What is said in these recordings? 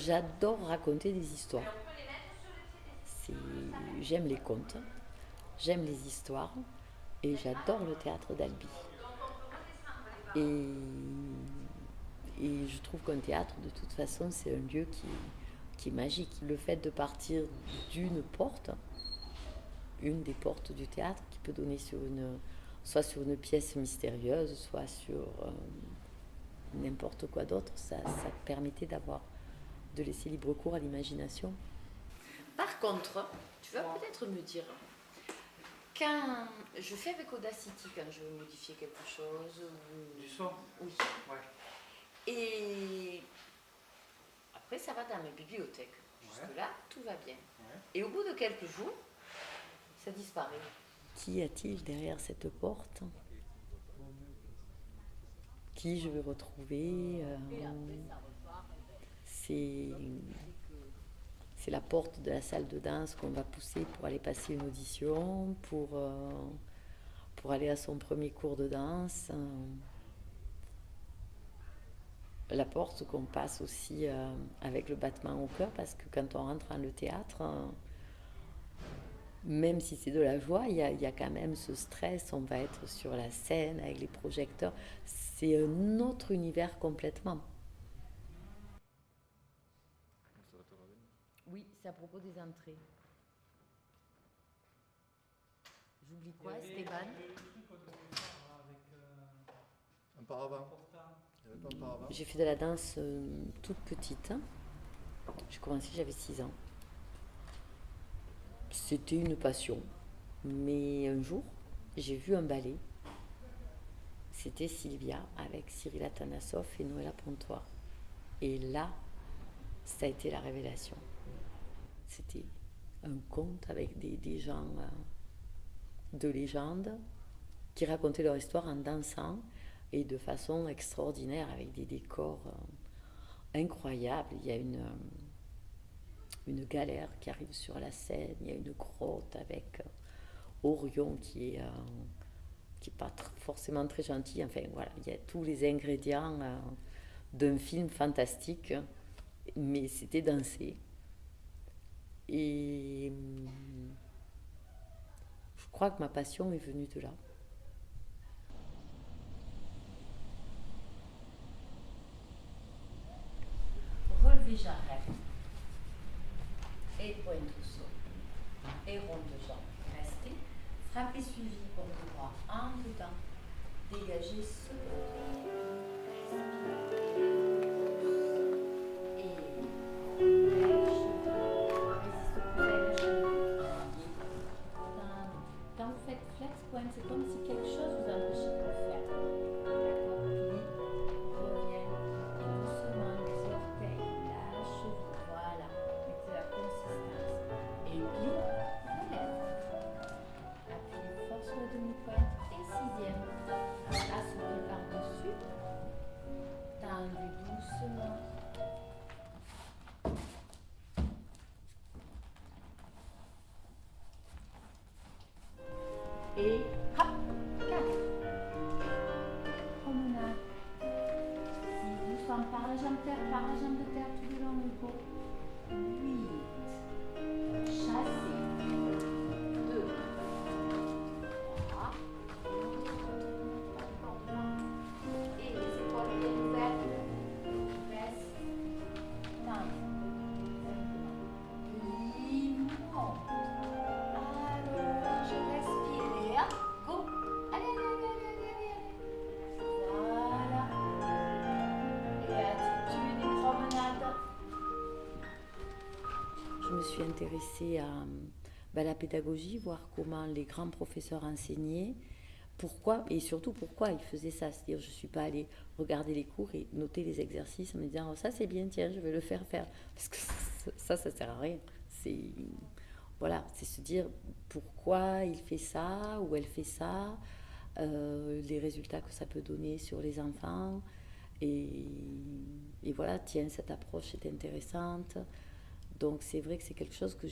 J'adore raconter des histoires. C'est- J'aime les contes, j'aime les histoires et j'adore le théâtre d'Albi. Et, et je trouve qu'un théâtre, de toute façon, c'est un lieu qui est magique. Le fait de partir d'une porte, une des portes du théâtre, qui peut donner soit sur une pièce mystérieuse, soit sur n'importe quoi d'autre, ça permettait de laisser libre cours à l'imagination. Par contre, tu vas peut-être me dire, quand je fais avec Audacity, quand je veux modifier quelque chose, Du son. oui. Ouais. Et après, ça va dans mes bibliothèques. Jusque-là, tout va bien. Ouais. Et au bout de quelques jours, ça disparaît. Qui a-t-il derrière cette porte? Qui je vais retrouver? C'est c'est la porte de la salle de danse qu'on va pousser pour aller passer une audition, pour aller à son premier cours de danse. La porte qu'on passe aussi avec le battement au cœur, parce que quand on rentre dans le théâtre, même si c'est de la joie, il y a quand même ce stress, on va être sur la scène avec les projecteurs. C'est un autre univers complètement. Ça va te revenir. Oui, c'est à propos des entrées. J'oublie quoi, Stéphane? Le truc qu'on devait faire avec Un paravent. portant. Il n'y avait pas un paravent. J'ai fait de la danse toute petite. J'ai commencé, j'avais 6 ans. C'était une passion. Mais un jour, j'ai vu un ballet. C'était Sylvia avec Cyril Atanasoff et Noëlla Pontoise. Et là, ça a été la révélation. C'était un conte avec des gens de légende qui racontaient leur histoire en dansant et de façon extraordinaire avec des décors incroyables. Il y a une galère qui arrive sur la scène, il y a une grotte avec Orion qui est pas forcément très gentil. Enfin voilà, il y a tous les ingrédients d'un film fantastique, mais c'était dansé. Et je crois que ma passion est venue de là. Relevez jarret et pointe au sol et ronde de jambe. Restez. Frappez suivi pour le droit en dedans. Dégagez ce quand vous faites flex point, c'est comme si quelque chose vous empêchait de le faire. D'accord? Plie, revient, et doucement les orteils, la cheville, voilà. Mettez la consistance. Et plie, relève. Appuyez fort sur la demi-pointe et sixième. Assoupli par-dessus. Tendu doucement. Et hop, 4. Promenade. 6, doucement par la jambe de terre tout le long du dos. 8. Chassez. 2. 3. Et les épaules bien ouvertes. Reste. Tente. Libre. Alors, je respire et hop, go. Allez, allez, allez, allez, allez, allez. Voilà. Et attitude et promenade. Je me suis intéressée à la pédagogie, voir comment les grands professeurs enseignaient, pourquoi et surtout pourquoi ils faisaient ça. C'est-à-dire, je ne suis pas allée regarder les cours et noter les exercices en me disant, oh, ça c'est bien, tiens, je vais le faire. Parce que ça ne sert à rien. Voilà, c'est se dire pourquoi il fait ça ou elle fait ça, les résultats que ça peut donner sur les enfants. Et, et voilà, tiens, cette approche est intéressante. Donc c'est vrai que c'est quelque chose que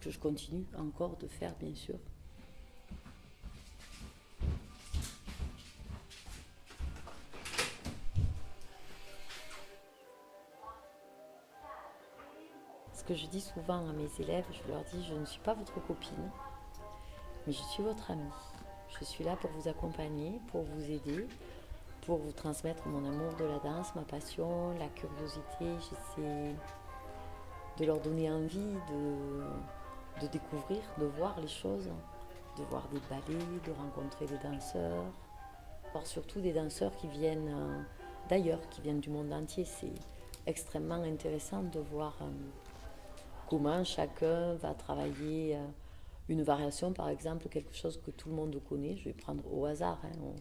que je continue encore de faire, bien sûr. que je dis souvent à mes élèves, je leur dis, je ne suis pas votre copine, mais je suis votre amie. Je suis là pour vous accompagner, pour vous aider, pour vous transmettre mon amour de la danse, ma passion, la curiosité. J'essaie de leur donner envie de découvrir, de voir les choses, de voir des ballets, de rencontrer des danseurs, voir surtout des danseurs qui viennent d'ailleurs, qui viennent du monde entier. C'est extrêmement intéressant de voir comment chacun va travailler une variation, par exemple, quelque chose que tout le monde connaît. Je vais prendre au hasard, on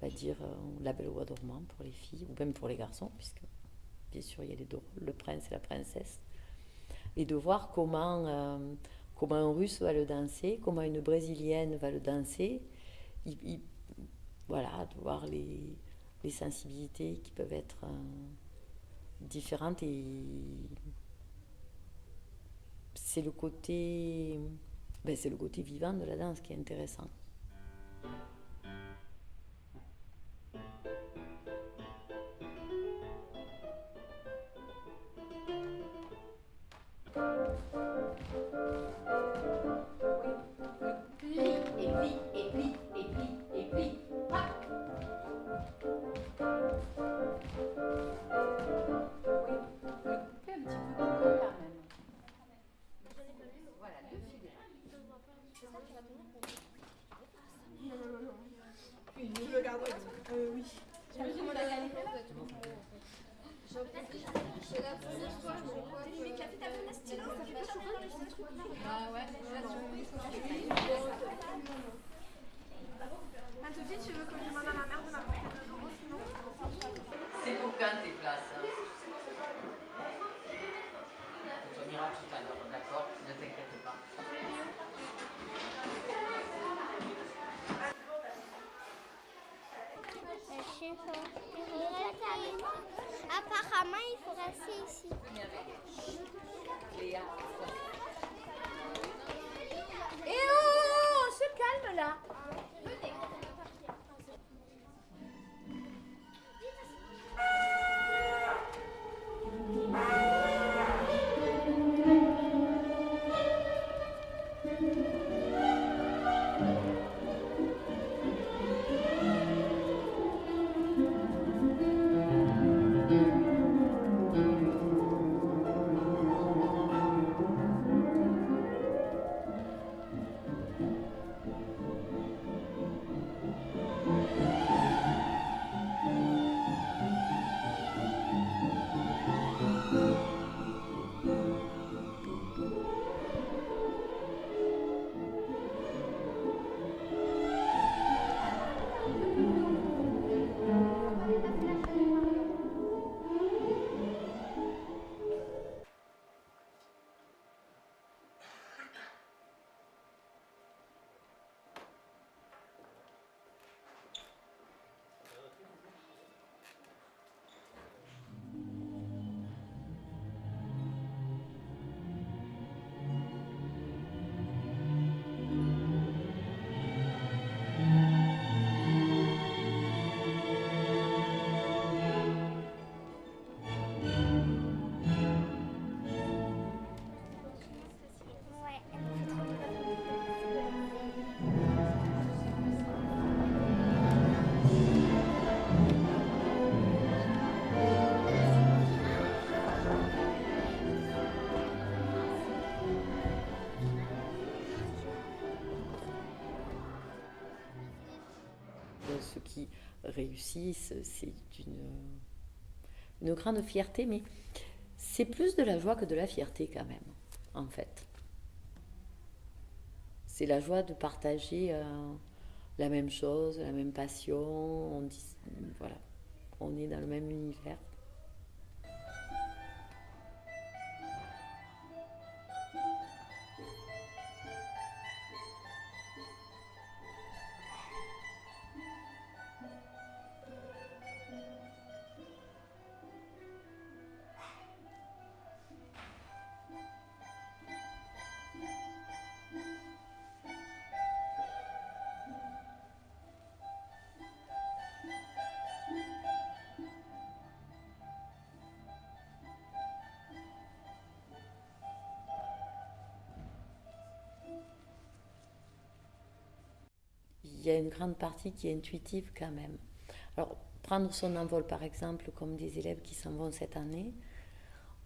va dire La Belle au Bois dormant pour les filles, ou même pour les garçons, puisque bien sûr il y a les deux rôles, le prince et la princesse. Et de voir comment un Russe va le danser, comment une Brésilienne va le danser. Voilà, de voir les sensibilités qui peuvent être différentes. Et c'est le côté vivant de la danse qui est intéressant. C'est pour quand tes places? On ira tout à l'heure, d'accord? Ne t'inquiète pas. Apparemment, il faut rester ici. Léa. Et oh, on se calme là. Ceux qui réussissent, c'est une grande fierté, mais c'est plus de la joie que de la fierté quand même, en fait. C'est la joie de partager la même chose, la même passion, voilà, on est dans le même univers. il y a une grande partie qui est intuitive quand même. Alors, prendre son envol, par exemple, comme des élèves qui s'en vont cette année,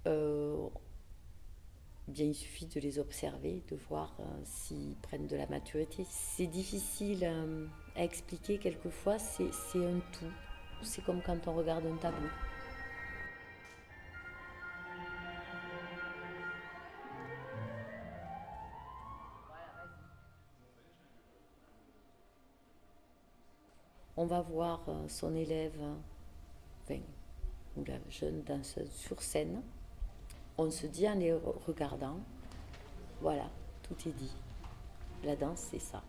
bien, il suffit de les observer, de voir s'ils prennent de la maturité. C'est difficile à expliquer quelquefois, c'est un tout. C'est comme quand on regarde un tableau. On va voir son élève, ou la jeune danseuse sur scène. On se dit en les regardant, voilà, tout est dit. La danse, c'est ça.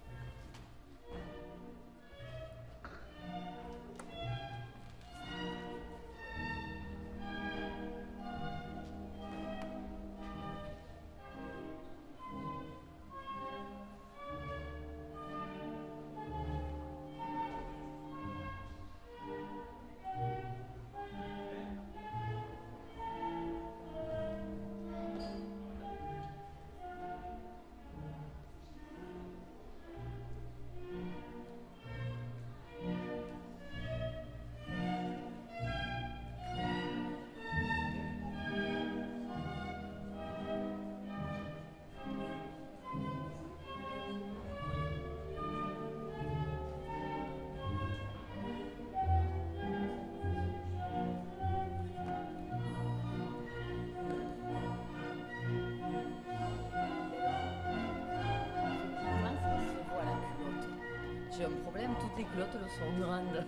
J'ai un problème, toutes les culottes le sont grandes.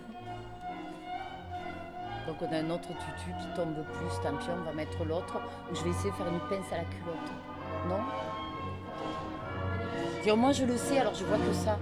Donc on a un autre tutu qui tombe plus, tant pis, on va mettre l'autre. Je vais essayer de faire une pince à la culotte. Non? Dire, moi je le sais, alors je vois que ça.